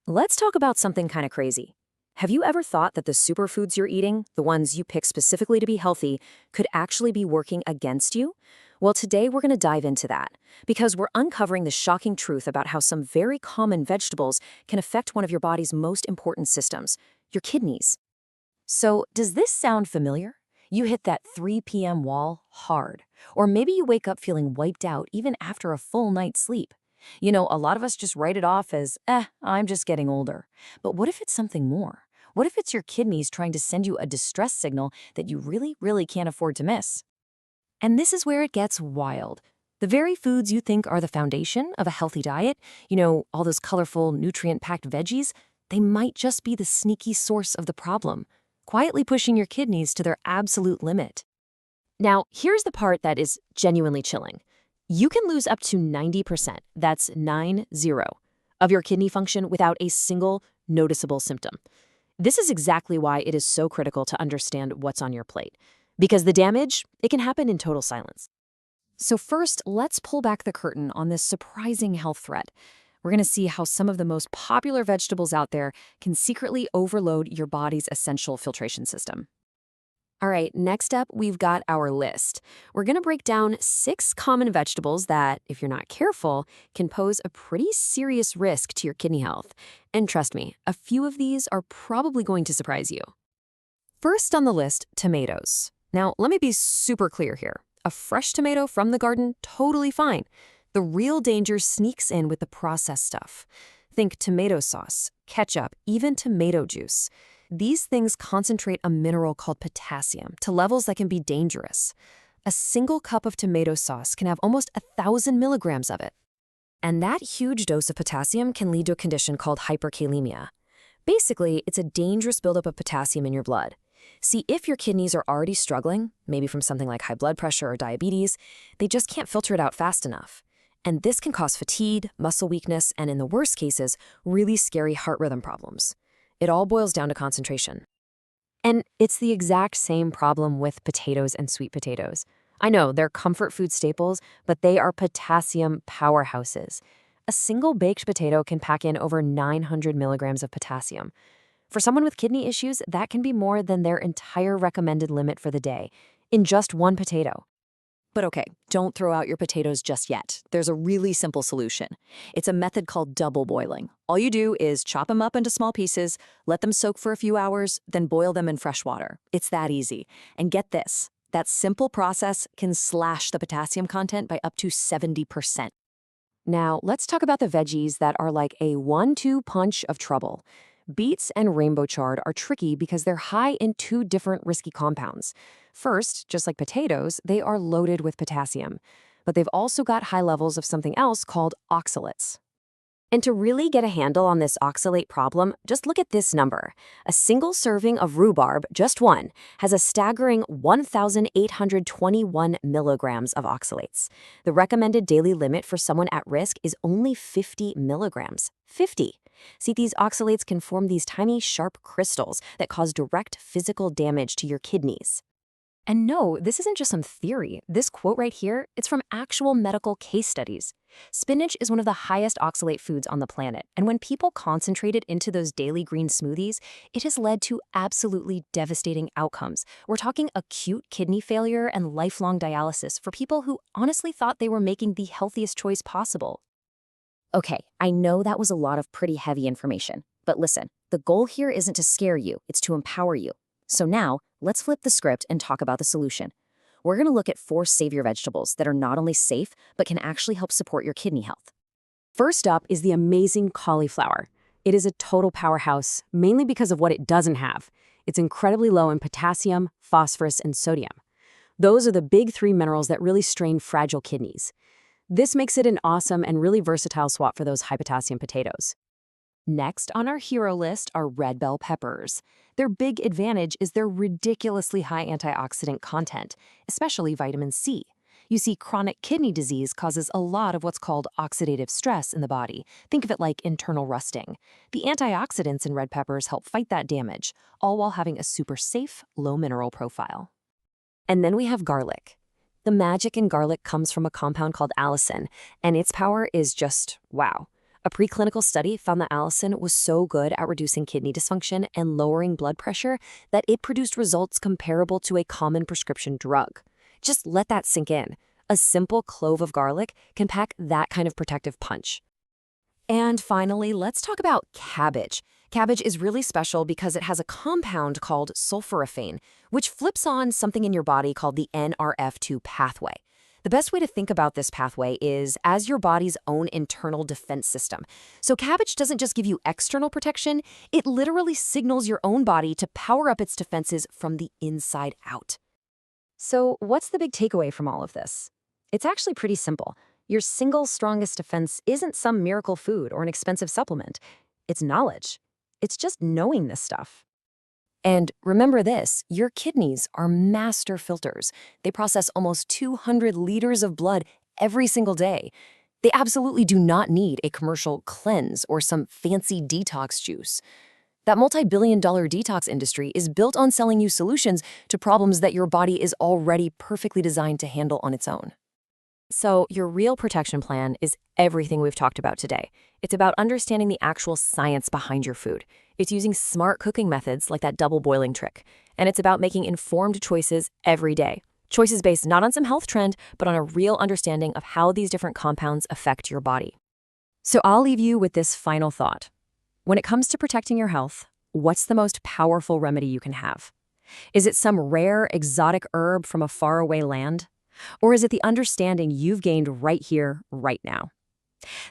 Let's talk about something kind of crazy. Have you ever thought that the superfoods you're eating, the ones you pick specifically to be healthy, could actually be working against you? Well, today we're going to dive into that because we're uncovering the shocking truth about how some very common vegetables can affect one of your body's most important systems, your kidneys. So, does this sound familiar? You hit that 3 p.m. wall hard, or maybe you wake up feeling wiped out even after a full night's sleep. A lot of us just write it off as, I'm just getting older. But what if it's something more? What if it's your kidneys trying to send you a distress signal that you really, really can't afford to miss? And this is where it gets wild. The very foods you think are the foundation of a healthy diet, all those colorful, nutrient-packed veggies, they might just be the sneaky source of the problem, quietly pushing your kidneys to their absolute limit. Now, here's the part that is genuinely chilling. You can lose up to 90%, that's 90, of your kidney function without a single noticeable symptom. This is exactly why it is so critical to understand what's on your plate. Because the damage, it can happen in total silence. So first, let's pull back the curtain on this surprising health threat. We're going to see how some of the most popular vegetables out there can secretly overload your body's essential filtration system. All right, next up, we've got our list. We're going to break down 6 common vegetables that, if you're not careful, can pose a pretty serious risk to your kidney health. And trust me, a few of these are probably going to surprise you. First on the list, tomatoes. Now, let me be super clear here. A fresh tomato from the garden, totally fine. The real danger sneaks in with the processed stuff. Think tomato sauce, ketchup, even tomato juice. These things concentrate a mineral called potassium to levels that can be dangerous. A single cup of tomato sauce can have almost 1,000 milligrams of it. And that huge dose of potassium can lead to a condition called hyperkalemia. Basically, it's a dangerous buildup of potassium in your blood. See, if your kidneys are already struggling, maybe from something like high blood pressure or diabetes, they just can't filter it out fast enough. And this can cause fatigue, muscle weakness, and in the worst cases, really scary heart rhythm problems. It all boils down to concentration. And it's the exact same problem with potatoes and sweet potatoes. I know they're comfort food staples, but they are potassium powerhouses. A single baked potato can pack in over 900 milligrams of potassium. For someone with kidney issues, that can be more than their entire recommended limit for the day in just one potato. But okay, don't throw out your potatoes just yet. There's a really simple solution. It's a method called double boiling. All you do is chop them up into small pieces, let them soak for a few hours, then boil them in fresh water. It's that easy. And get this, that simple process can slash the potassium content by up to 70%. Now, let's talk about the veggies that are like a 1-2 punch of trouble. Beets and rainbow chard are tricky because they're high in 2 different risky compounds. First, just like potatoes, they are loaded with potassium, but they've also got high levels of something else called oxalates. And to really get a handle on this oxalate problem, just look at this number. A single serving of rhubarb, just one, has a staggering 1,821 milligrams of oxalates. The recommended daily limit for someone at risk is only 50 milligrams. 50. See, these oxalates can form these tiny, sharp crystals that cause direct physical damage to your kidneys. And no, this isn't just some theory. This quote right here, it's from actual medical case studies. Spinach is one of the highest oxalate foods on the planet, and when people concentrate it into those daily green smoothies, it has led to absolutely devastating outcomes. We're talking acute kidney failure and lifelong dialysis for people who honestly thought they were making the healthiest choice possible. Okay, I know that was a lot of pretty heavy information, but listen, the goal here isn't to scare you, it's to empower you. So now, let's flip the script and talk about the solution. We're going to look at 4 savior vegetables that are not only safe, but can actually help support your kidney health. First up is the amazing cauliflower. It is a total powerhouse, mainly because of what it doesn't have. It's incredibly low in potassium, phosphorus, and sodium. Those are the big 3 minerals that really strain fragile kidneys. This makes it an awesome and really versatile swap for those high potassium potatoes. Next on our hero list are red bell peppers. Their big advantage is their ridiculously high antioxidant content, especially vitamin C. You see, chronic kidney disease causes a lot of what's called oxidative stress in the body. Think of it like internal rusting. The antioxidants in red peppers help fight that damage, all while having a super safe, low mineral profile. And then we have garlic. The magic in garlic comes from a compound called allicin, and its power is just wow. A preclinical study found that allicin was so good at reducing kidney dysfunction and lowering blood pressure that it produced results comparable to a common prescription drug. Just let that sink in. A simple clove of garlic can pack that kind of protective punch. And finally, let's talk about cabbage. Cabbage is really special because it has a compound called sulforaphane, which flips on something in your body called the NRF2 pathway. The best way to think about this pathway is as your body's own internal defense system. So cabbage doesn't just give you external protection, it literally signals your own body to power up its defenses from the inside out. So what's the big takeaway from all of this? It's actually pretty simple. Your single strongest defense isn't some miracle food or an expensive supplement. It's knowledge. It's just knowing this stuff. And remember this, your kidneys are master filters. They process almost 200 liters of blood every single day. They absolutely do not need a commercial cleanse or some fancy detox juice. That multi-billion-dollar detox industry is built on selling you solutions to problems that your body is already perfectly designed to handle on its own. So your real protection plan is everything we've talked about today. It's about understanding the actual science behind your food. It's using smart cooking methods like that double boiling trick. And it's about making informed choices every day. Choices based not on some health trend, but on a real understanding of how these different compounds affect your body. So I'll leave you with this final thought. When it comes to protecting your health, what's the most powerful remedy you can have? Is it some rare, exotic herb from a faraway land? Or is it the understanding you've gained right here, right now?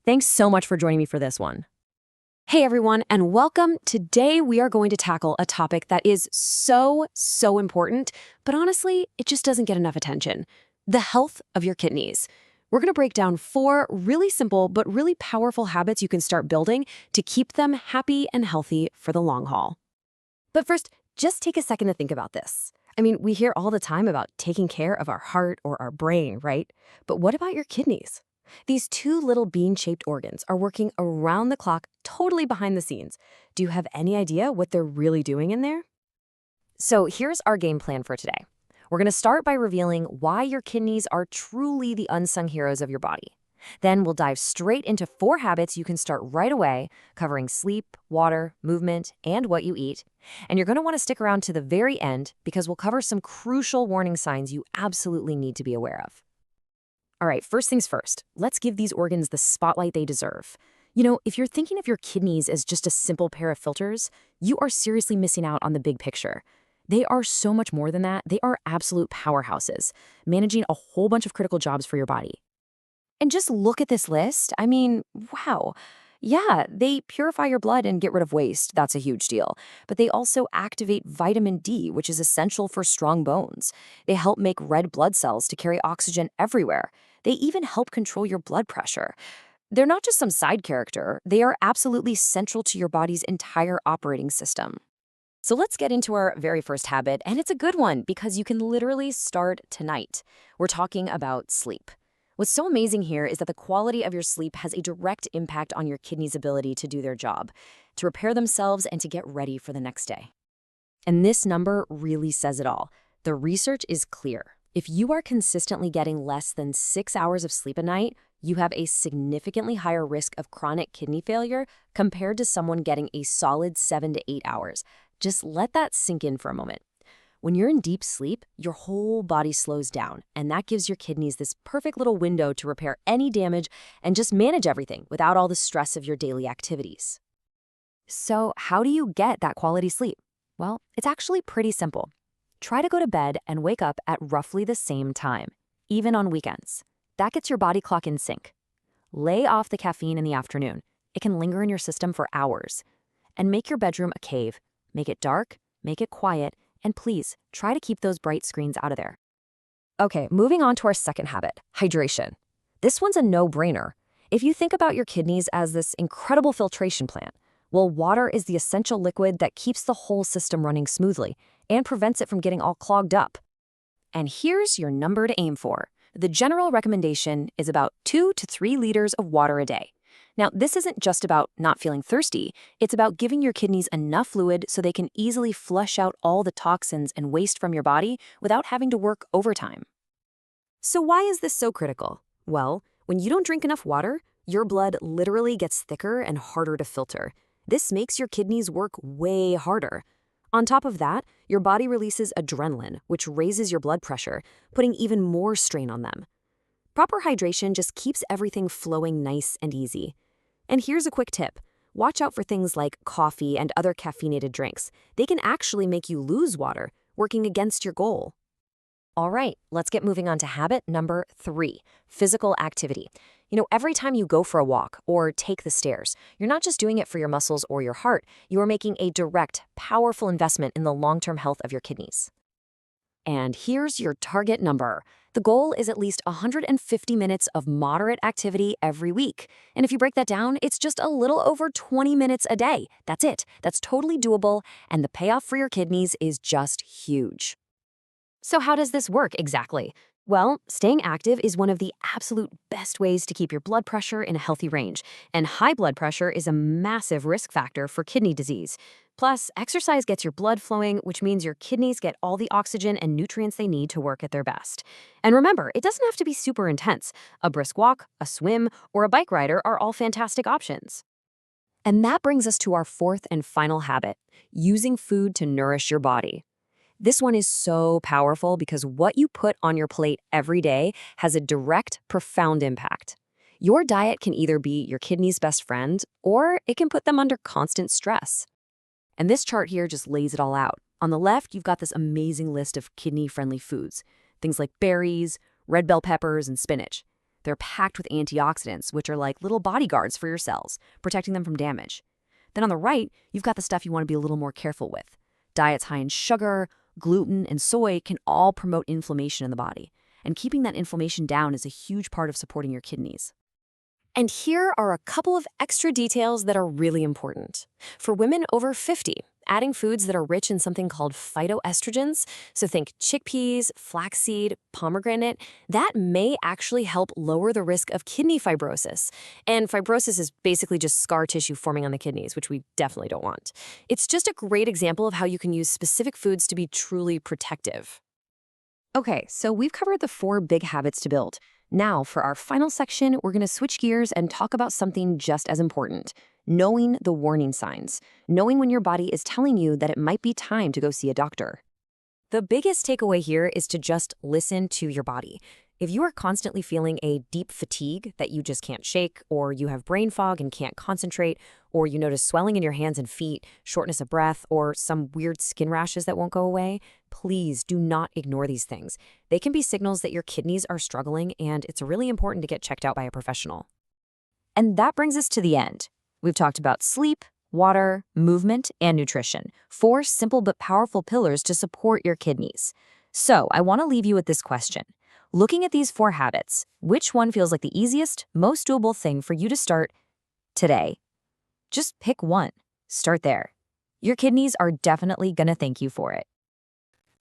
Thanks so much for joining me for this one. Hey everyone, and welcome. Today we are going to tackle a topic that is so important, but honestly, it just doesn't get enough attention. The health of your kidneys. We're going to break down 4 really simple but really powerful habits you can start building to keep them happy and healthy for the long haul. But first, just take a second to think about this. I mean, we hear all the time about taking care of our heart or our brain, right? But what about your kidneys? These 2 little bean-shaped organs are working around the clock, totally behind the scenes. Do you have any idea what they're really doing in there? So here's our game plan for today. We're going to start by revealing why your kidneys are truly the unsung heroes of your body. Then we'll dive straight into 4 habits you can start right away, covering sleep, water, movement, and what you eat. And you're going to want to stick around to the very end because we'll cover some crucial warning signs you absolutely need to be aware of. All right, first things first, let's give these organs the spotlight they deserve. You know, if you're thinking of your kidneys as just a simple pair of filters, you are seriously missing out on the big picture. They are so much more than that. They are absolute powerhouses, managing a whole bunch of critical jobs for your body. And just look at this list. I mean, wow. Yeah, they purify your blood and get rid of waste. That's a huge deal. But they also activate vitamin D, which is essential for strong bones. They help make red blood cells to carry oxygen everywhere. They even help control your blood pressure. They're not just some side character. They are absolutely central to your body's entire operating system. So let's get into our very first habit, and it's a good one because you can literally start tonight. We're talking about sleep. What's so amazing here is that the quality of your sleep has a direct impact on your kidneys' ability to do their job, to repair themselves and to get ready for the next day. And this number really says it all. The research is clear. If you are consistently getting less than 6 hours of sleep a night, you have a significantly higher risk of chronic kidney failure compared to someone getting a solid 7 to 8 hours. Just let that sink in for a moment. When you're in deep sleep, your whole body slows down, and that gives your kidneys this perfect little window to repair any damage and just manage everything without all the stress of your daily activities. So how do you get that quality sleep? Well, it's actually pretty simple. Try to go to bed and wake up at roughly the same time, even on weekends. That gets your body clock in sync. Lay off the caffeine in the afternoon. It can linger in your system for hours. And make your bedroom a cave. Make it dark, make it quiet, and please, try to keep those bright screens out of there. Okay, moving on to our second habit, hydration. This one's a no-brainer. If you think about your kidneys as this incredible filtration plant, well, water is the essential liquid that keeps the whole system running smoothly and prevents it from getting all clogged up. And here's your number to aim for. The general recommendation is about 2 to 3 liters of water a day. Now, this isn't just about not feeling thirsty. It's about giving your kidneys enough fluid so they can easily flush out all the toxins and waste from your body without having to work overtime. So why is this so critical? Well, when you don't drink enough water, Your blood literally gets thicker and harder to filter. This makes your kidneys work way harder. On top of that, your body releases adrenaline, which raises your blood pressure, putting even more strain on them. Proper hydration just keeps everything flowing nice and easy. And here's a quick tip. Watch out for things like coffee and other caffeinated drinks. They can actually make you lose water, working against your goal. All right, let's get moving on to habit number 3, physical activity. Every time you go for a walk or take the stairs, you're not just doing it for your muscles or your heart, you are making a direct, powerful investment in the long-term health of your kidneys. And here's your target number. The goal is at least 150 minutes of moderate activity every week. And if you break that down, it's just a little over 20 minutes a day. That's it. That's totally doable, and the payoff for your kidneys is just huge. So how does this work exactly? Well, staying active is one of the absolute best ways to keep your blood pressure in a healthy range, and high blood pressure is a massive risk factor for kidney disease. Plus, exercise gets your blood flowing, which means your kidneys get all the oxygen and nutrients they need to work at their best. And remember, it doesn't have to be super intense. A brisk walk, a swim, or a bike rider are all fantastic options. And that brings us to our 4th and final habit, using food to nourish your body. This one is so powerful because what you put on your plate every day has a direct, profound impact. Your diet can either be your kidney's best friend, or it can put them under constant stress. And this chart here just lays it all out. On the left, you've got this amazing list of kidney-friendly foods, things like berries, red bell peppers, and spinach. They're packed with antioxidants, which are like little bodyguards for your cells, protecting them from damage. Then on the right, you've got the stuff you want to be a little more careful with. Diets high in sugar, gluten, and soy can all promote inflammation in the body, and keeping that inflammation down is a huge part of supporting your kidneys. And here are a couple of extra details that are really important. For women over 50, adding foods that are rich in something called phytoestrogens, so think chickpeas, flaxseed, pomegranate, that may actually help lower the risk of kidney fibrosis. And fibrosis is basically just scar tissue forming on the kidneys, which we definitely don't want. It's just a great example of how you can use specific foods to be truly protective. Okay, so we've covered the 4 big habits to build. Now, for our final section, we're going to switch gears and talk about something just as important, knowing the warning signs, knowing when your body is telling you that it might be time to go see a doctor. The biggest takeaway here is to just listen to your body. If you are constantly feeling a deep fatigue that you just can't shake, or you have brain fog and can't concentrate, or you notice swelling in your hands and feet, shortness of breath, or some weird skin rashes that won't go away, please do not ignore these things. They can be signals that your kidneys are struggling, and it's really important to get checked out by a professional. And that brings us to the end. We've talked about sleep, water, movement, and nutrition, 4 simple but powerful pillars to support your kidneys. So I want to leave you with this question. Looking at these 4 habits, which one feels like the easiest, most doable thing for you to start today? Just pick one. Start there. Your kidneys are definitely going to thank you for it.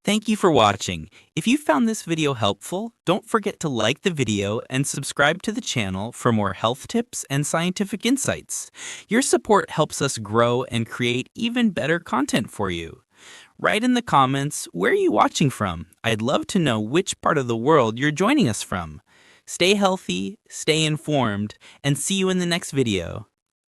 Thank you for watching. If you found this video helpful, don't forget to like the video and subscribe to the channel for more health tips and scientific insights. Your support helps us grow and create even better content for you. Write in the comments, where are you watching from? I'd love to know which part of the world you're joining us from. Stay healthy, stay informed, and see you in the next video.